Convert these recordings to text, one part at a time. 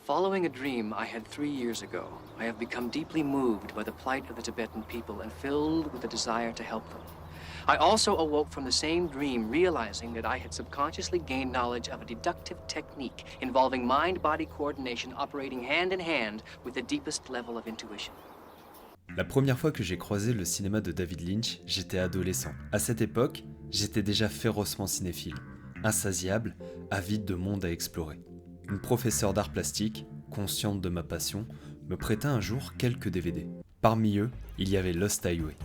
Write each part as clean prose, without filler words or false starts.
Following a dream I had 3 years ago, I have become deeply moved by the plight of the Tibetan people and filled with a desire to help them. I also awoke from the same dream, realizing that I had subconsciously gained knowledge of a deductive technique involving mind-body coordination operating hand in hand with the deepest level of intuition. La première fois que j'ai croisé le cinéma de David Lynch, j'étais adolescent. À cette époque, j'étais déjà férocement cinéphile, insatiable, avide de monde à explorer. Une professeure d'art plastique, consciente de ma passion, me prêta un jour quelques DVD. Parmi eux, il y avait Lost Highway.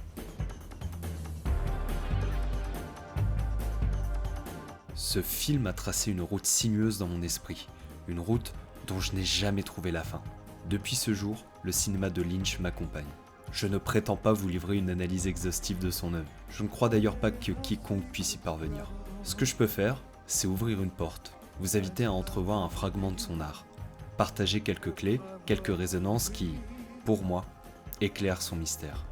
Ce film a tracé une route sinueuse dans mon esprit, une route dont je n'ai jamais trouvé la fin. Depuis ce jour, le cinéma de Lynch m'accompagne. Je ne prétends pas vous livrer une analyse exhaustive de son œuvre. Je ne crois d'ailleurs pas que quiconque puisse y parvenir. Ce que je peux faire, c'est ouvrir une porte, vous inviter à entrevoir un fragment de son art, partager quelques clés, quelques résonances qui, pour moi, éclairent son mystère.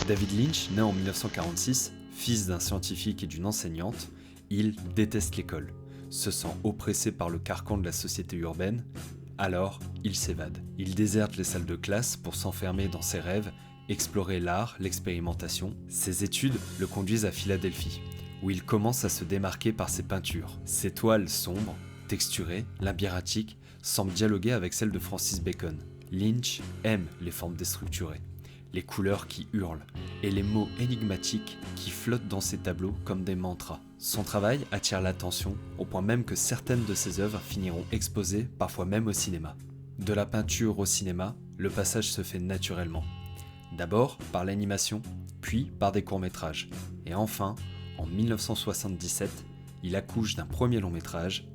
David Lynch, né en 1946, fils d'un scientifique et d'une enseignante, il déteste l'école, se sent oppressé par le carcan de la société urbaine, alors il s'évade. Il déserte les salles de classe pour s'enfermer dans ses rêves, explorer l'art, l'expérimentation. Ses études le conduisent à Philadelphie, où il commence à se démarquer par ses peintures. Ses toiles sombres, texturées, labyrinthiques, semblent dialoguer avec celles de Francis Bacon. Lynch aime les formes déstructurées, les couleurs qui hurlent, et les mots énigmatiques qui flottent dans ses tableaux comme des mantras. Son travail attire l'attention, au point même que certaines de ses œuvres finiront exposées, parfois même au cinéma. De la peinture au cinéma, le passage se fait naturellement. D'abord par l'animation, puis par des courts-métrages. Et enfin, en 1977, il accouche d'un premier long-métrage,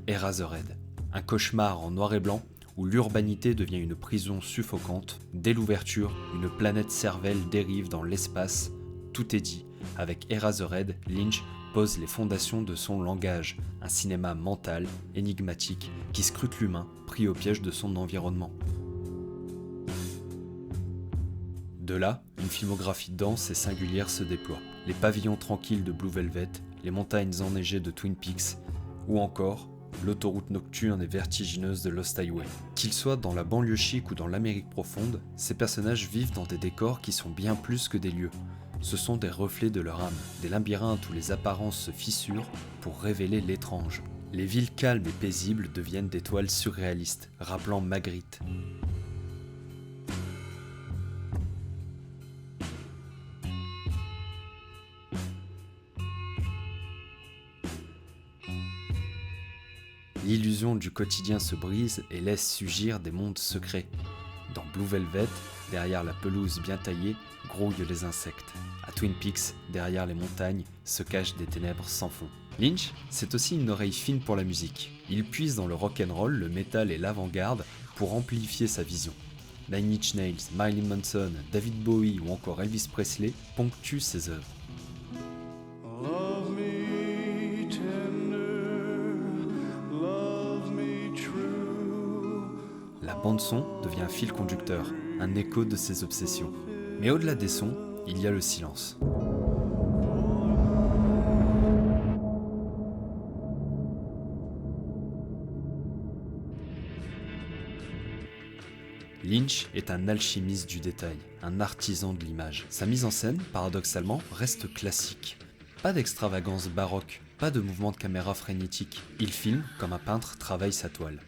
Eraserhead. Un cauchemar en noir et blanc, où l'urbanité devient une prison suffocante. Dès l'ouverture, une planète cervelle dérive dans l'espace. Tout est dit. Avec Eraserhead, Lynch pose les fondations de son langage, un cinéma mental, énigmatique, qui scrute l'humain, pris au piège de son environnement. De là, une filmographie dense et singulière se déploie. Les pavillons tranquilles de Blue Velvet, les montagnes enneigées de Twin Peaks, ou encore l'autoroute nocturne et vertigineuse de Lost Highway. Qu'ils soient dans la banlieue chic ou dans l'Amérique profonde, ces personnages vivent dans des décors qui sont bien plus que des lieux. Ce sont des reflets de leur âme, des labyrinthes où les apparences se fissurent pour révéler l'étrange. Les villes calmes et paisibles deviennent des toiles surréalistes, rappelant Magritte. L'illusion du quotidien se brise et laisse surgir des mondes secrets. Dans Blue Velvet, derrière la pelouse bien taillée, grouillent les insectes. À Twin Peaks, derrière les montagnes, se cachent des ténèbres sans fond. Lynch, c'est aussi une oreille fine pour la musique. Il puise dans le rock'n'roll, le métal et l'avant-garde pour amplifier sa vision. Nine Inch Nails, Marilyn Manson, David Bowie ou encore Elvis Presley ponctuent ses œuvres. La bande-son devient un fil conducteur, un écho de ses obsessions. Mais au-delà des sons, il y a le silence. Lynch est un alchimiste du détail, un artisan de l'image. Sa mise en scène, paradoxalement, reste classique. Pas d'extravagance baroque, pas de mouvement de caméra frénétique. Il filme comme un peintre travaille sa toile,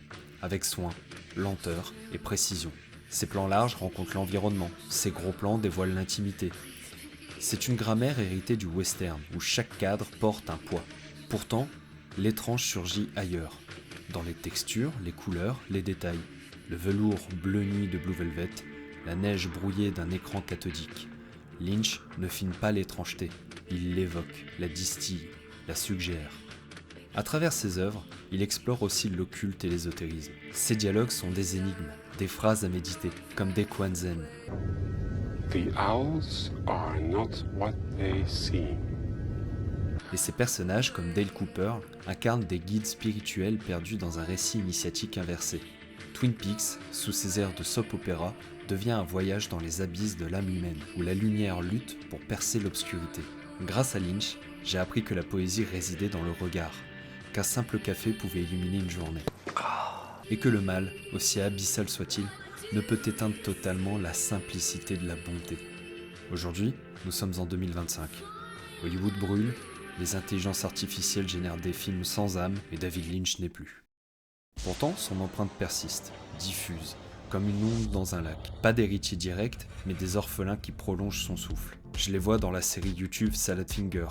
avec soin, lenteur et précision. Ses plans larges rencontrent l'environnement, ses gros plans dévoilent l'intimité. C'est une grammaire héritée du western, où chaque cadre porte un poids. Pourtant, l'étrange surgit ailleurs, dans les textures, les couleurs, les détails. Le velours bleu nuit de Blue Velvet, la neige brouillée d'un écran cathodique. Lynch ne filme pas l'étrangeté, il l'évoque, la distille, la suggère. À travers ses œuvres, il explore aussi l'occulte et l'ésotérisme. Ses dialogues sont des énigmes, des phrases à méditer, comme des koan zen. The owls are not what they seem. Et ses personnages, comme Dale Cooper, incarnent des guides spirituels perdus dans un récit initiatique inversé. Twin Peaks, sous ses airs de soap opéra, devient un voyage dans les abysses de l'âme humaine, où la lumière lutte pour percer l'obscurité. Grâce à Lynch, j'ai appris que la poésie résidait dans le regard, qu'un simple café pouvait illuminer une journée. Et que le mal, aussi abyssal soit-il, ne peut éteindre totalement la simplicité de la bonté. Aujourd'hui, nous sommes en 2025. Hollywood brûle, les intelligences artificielles génèrent des films sans âme et David Lynch n'est plus. Pourtant, son empreinte persiste, diffuse, comme une onde dans un lac. Pas d'héritier direct, mais des orphelins qui prolongent son souffle. Je les vois dans la série YouTube Salad Finger,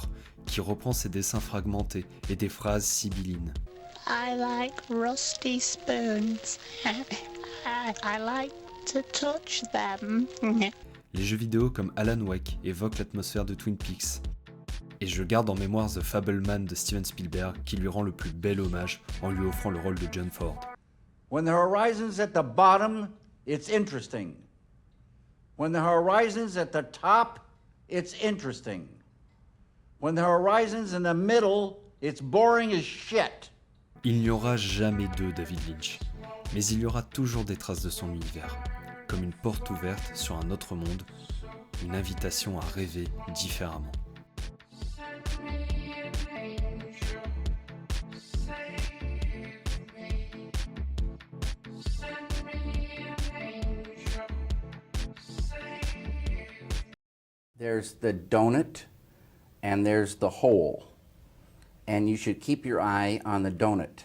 qui reprend ses dessins fragmentés et des phrases sibyllines. I like rusty spoons. I like to touch them. Les jeux vidéo comme Alan Wake évoquent l'atmosphère de Twin Peaks. Et je garde en mémoire The Fableman de Steven Spielberg qui lui rend le plus bel hommage en lui offrant le rôle de John Ford. When the horizon's at the bottom, it's interesting. When the horizon's at the top, it's interesting. When the horizon's in the middle, it's boring as shit. Il n'y aura jamais deux David Lynch, mais il y aura toujours des traces de son univers, comme une porte ouverte sur un autre monde, une invitation à rêver différemment. There's the donut and there's the hole. And you should keep your eye on the donut.